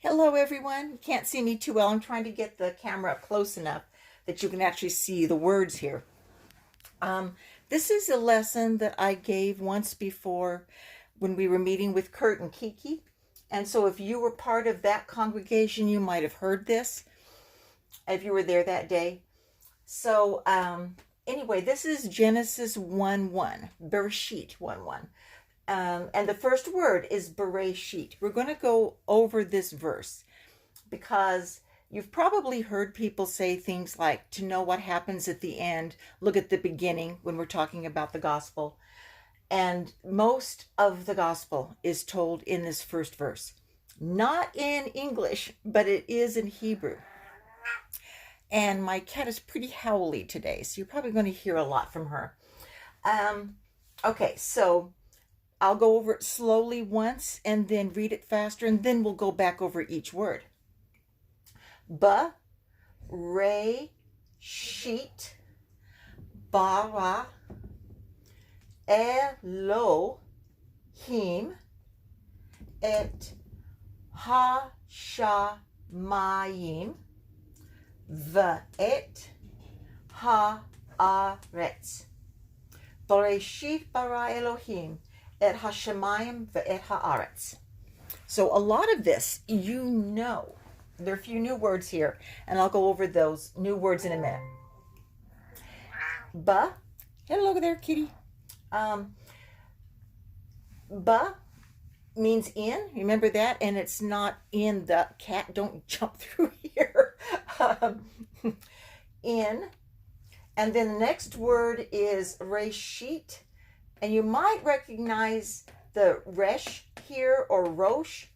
Hello everyone. You can't see me too well. I'm trying to get the camera up close enough that you can actually see the words here. This is a lesson that I gave once before when we were meeting with Kurt and Kiki. And so if you were part of that congregation, you might have heard this if you were there that day. So anyway, this is Genesis 1:1, Bereishit 1:1. And the first word is Bereishit. We're going to go over this verse because you've probably heard people say things like, to know what happens at the end, look at the beginning when we're talking about the gospel. And most of the gospel is told in this first verse. Not in English, but it is in Hebrew. And my cat is pretty howly today, so you're probably going to hear a lot from her. Okay, so I'll go over it slowly once and then read it faster, and then we'll go back over each word. Bereishit bara Elohim et hashamayim v'et haaretz. Bereishit bara Elohim et hashamayim v'et haaretz. So a lot of this, you know. There are a few new words here, and I'll go over those new words in a minute. Hello there, kitty. Means in, remember that? And it's not in the cat, don't jump through here. In. And then the next word is reshit. And you might recognize the resh here or rosh.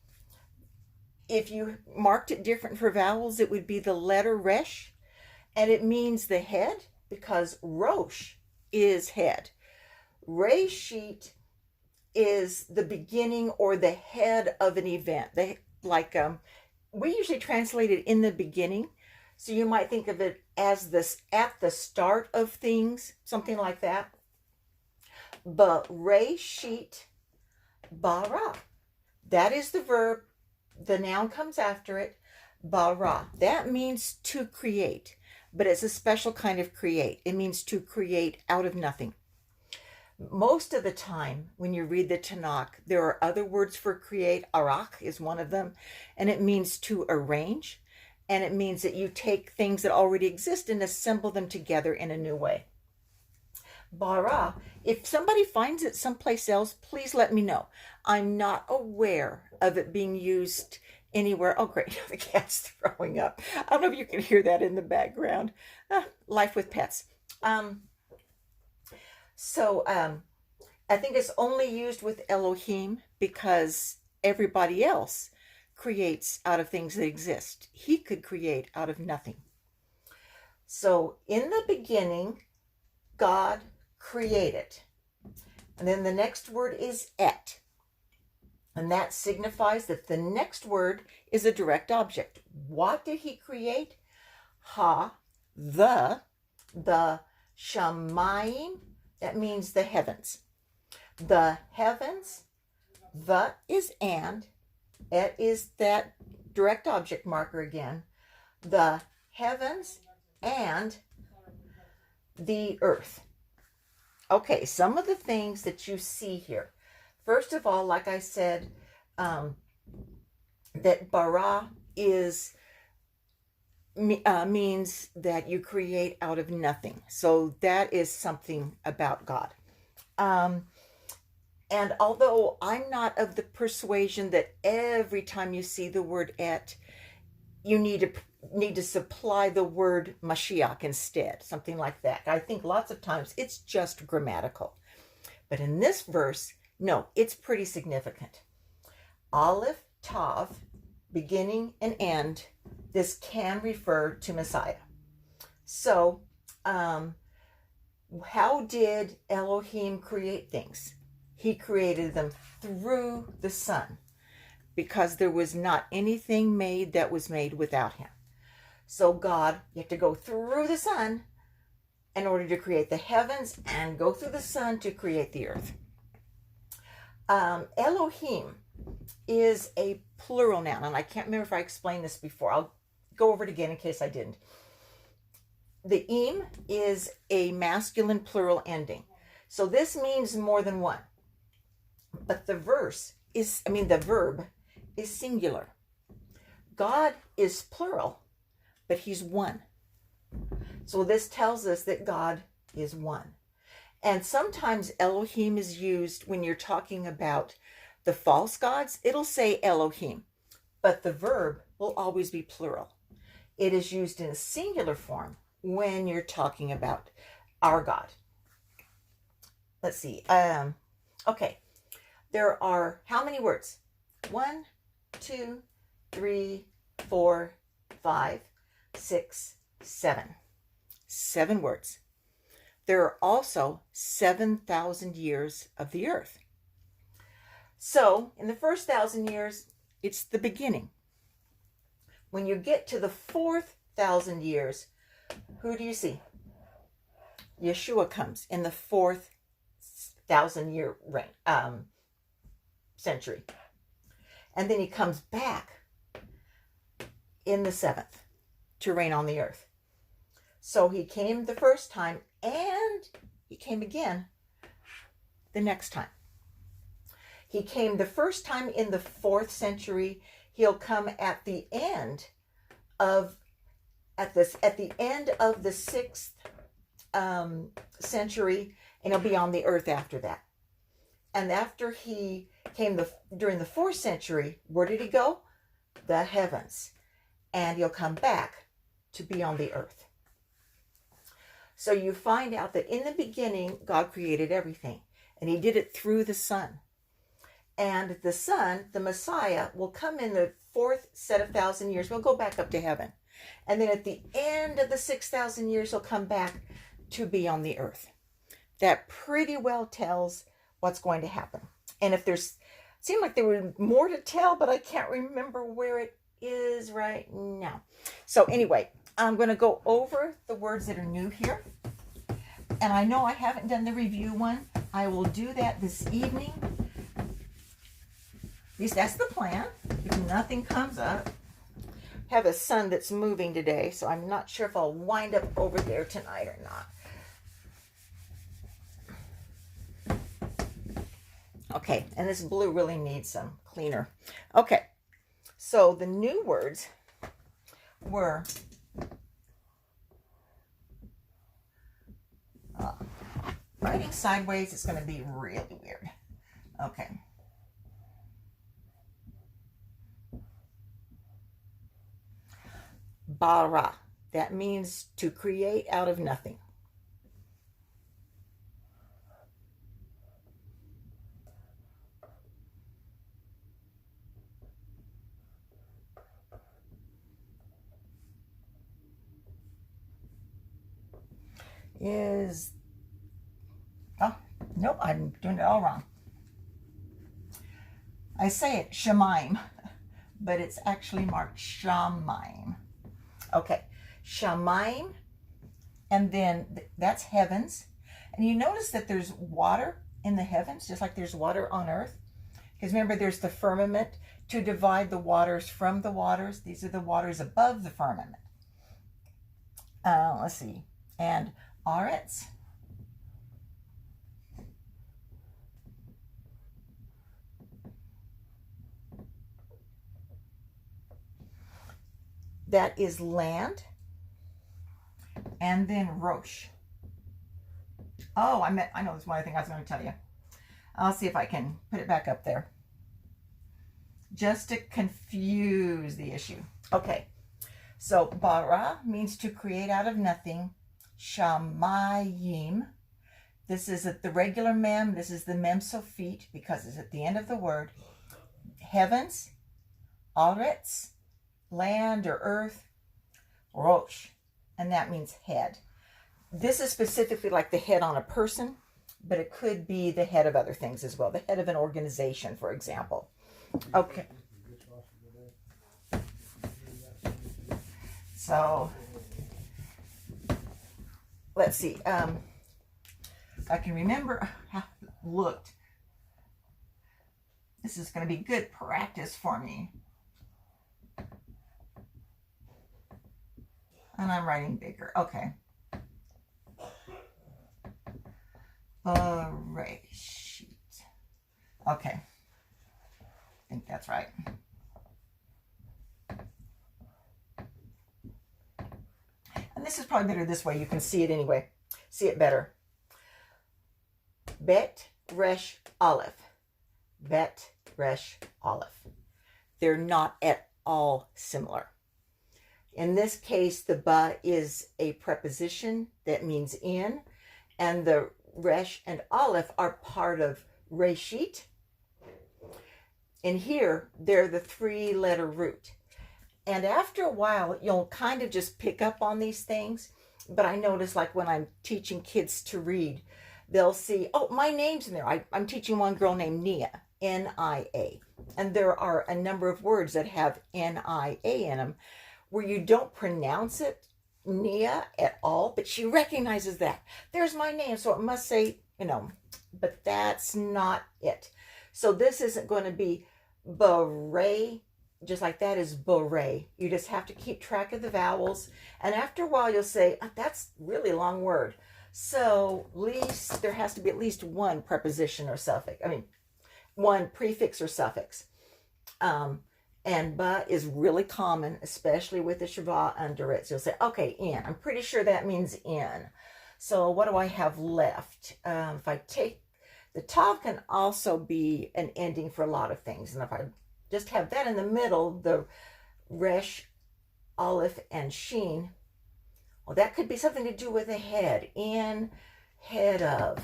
If you marked it different for vowels, it would be the letter resh. And it means the head because rosh is head. Reshit is the beginning or the head of an event. We usually translate it in the beginning. So you might think of it as this at the start of things, something like that. Bereishit bara. That is the verb. The noun comes after it. Bara. That means to create, but it's a special kind of create. It means to create out of nothing. Most of the time, when you read the Tanakh, there are other words for create. Arak is one of them, and it means to arrange, and it means that you take things that already exist and assemble them together in a new way. Bara. If somebody finds it someplace else, please let me know. I'm not aware of it being used anywhere. Oh, great. The cat's throwing up. I don't know if you can hear that in the background. Life with pets. I think it's only used with Elohim because everybody else creates out of things that exist. He could create out of nothing. So in the beginning, God created. And then the next word is et. And that signifies that the next word is a direct object. What did he create? The shamayim, that means the heavens. The heavens, the is and, et is that direct object marker again. The heavens and the earth. Okay, some of the things that you see here. First of all, like I said, that bara means that you create out of nothing. So that is something about God. And although I'm not of the persuasion that every time you see the word et, you need to supply the word Mashiach instead, something like that. I think lots of times it's just grammatical. But in this verse, no, it's pretty significant. Aleph, Tav, beginning and end, this can refer to Messiah. So, how did Elohim create things? He created them through the Son, because there was not anything made that was made without him. So God, you have to go through the Son in order to create the heavens and go through the Son to create the earth. Elohim is a plural noun, and I can't remember if I explained this before. I'll go over it again in case I didn't. The im is a masculine plural ending. So this means more than one. But the verb is singular. God is plural, but he's one. So this tells us that God is one. And sometimes Elohim is used when you're talking about the false gods. It'll say Elohim, but the verb will always be plural. It is used in a singular form when you're talking about our God. Let's see. Okay. There are how many words? 1, 2, 3, 4, 5, 6, 7. 7 words. There are also 7,000 years of the earth. So, in the first 1,000 years, it's the beginning. When you get to the 4,000 years, who do you see? Yeshua comes in the 4,000 year reign, century. And then he comes back in the 7th to reign on the earth. So he came the first time and he came again the next time. He came the first time in the 4th century. He'll come at the end of the 6th century, and he'll be on the earth after that. And after he came during the 4th century, where did he go? The heavens. And he'll come back to be on the earth. So you find out that in the beginning, God created everything, and he did it through the Son. And the Son, the Messiah, will come in the 4th set of 1,000 years. We'll go back up to heaven. And then at the end of the 6,000 years, he'll come back to be on the earth. That pretty well tells what's going to happen. And if seemed like there were more to tell, but I can't remember where it is right now. So anyway, I'm going to go over the words that are new here. And I know I haven't done the review one. I will do that this evening. At least that's the plan, if nothing comes up. I have a son that's moving today, so I'm not sure if I'll wind up over there tonight or not. Okay, and this blue really needs some cleaner. Okay, so the new words were writing sideways. It's going to be really weird. Okay. Bara. That means to create out of nothing. Nope, I'm doing it all wrong. I say it Shemaim, but it's actually marked Shamaim. Okay, Shamaim, and then that's heavens. And you notice that there's water in the heavens, just like there's water on earth. Because remember, there's the firmament to divide the waters from the waters. These are the waters above the firmament. Let's see. And Aretz. That is land. And then Rosh. Oh, I know there's one other thing I was going to tell you. I'll see if I can put it back up there. Just to confuse the issue. Okay. So, bara means to create out of nothing. Shamayim. This is at the regular mem. This is the mem sofit because it's at the end of the word. Heavens. Aretz. Land or earth. Rosh. And that means head. This is specifically like the head on a person, but it could be the head of other things as well. The head of an organization, for example. Okay. So, let's see. I can remember how it looked. This is going to be good practice for me. And I'm writing bigger. Okay. Bereishit. Okay. I think that's right. And this is probably better this way. You can see it anyway. See it better. Bet, resh, aleph. Bet, resh, aleph. They're not at all similar. In this case, the ba is a preposition that means in, and the resh and aleph are part of Bereishit. And here, they're the three-letter root. And after a while, you'll kind of just pick up on these things. But I notice, like when I'm teaching kids to read, they'll see, oh, my name's in there. I'm teaching one girl named Nia, N-I-A. And there are a number of words that have N-I-A in them where you don't pronounce it Nia at all, but she recognizes that. There's my name, so it must say, you know, but that's not it. So this isn't going to be beret, just like that is beret. You just have to keep track of the vowels. And after a while, you'll say, oh, that's really a long word. So at least there has to be at least one preposition or suffix. I mean, one prefix or suffix. And ba is really common, especially with the shava under it. So you'll say, okay, in. I'm pretty sure that means in. So what do I have left? If I take, the tav can also be an ending for a lot of things. And if I just have that in the middle, the resh, aleph, and sheen, well, that could be something to do with a head. In, head of.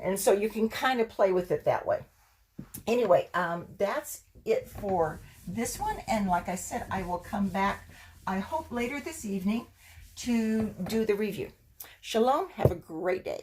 And so you can kind of play with it that way. Anyway, that's it for this one. And like I said, I will come back, I hope later this evening, to do the review. Shalom. Have a great day.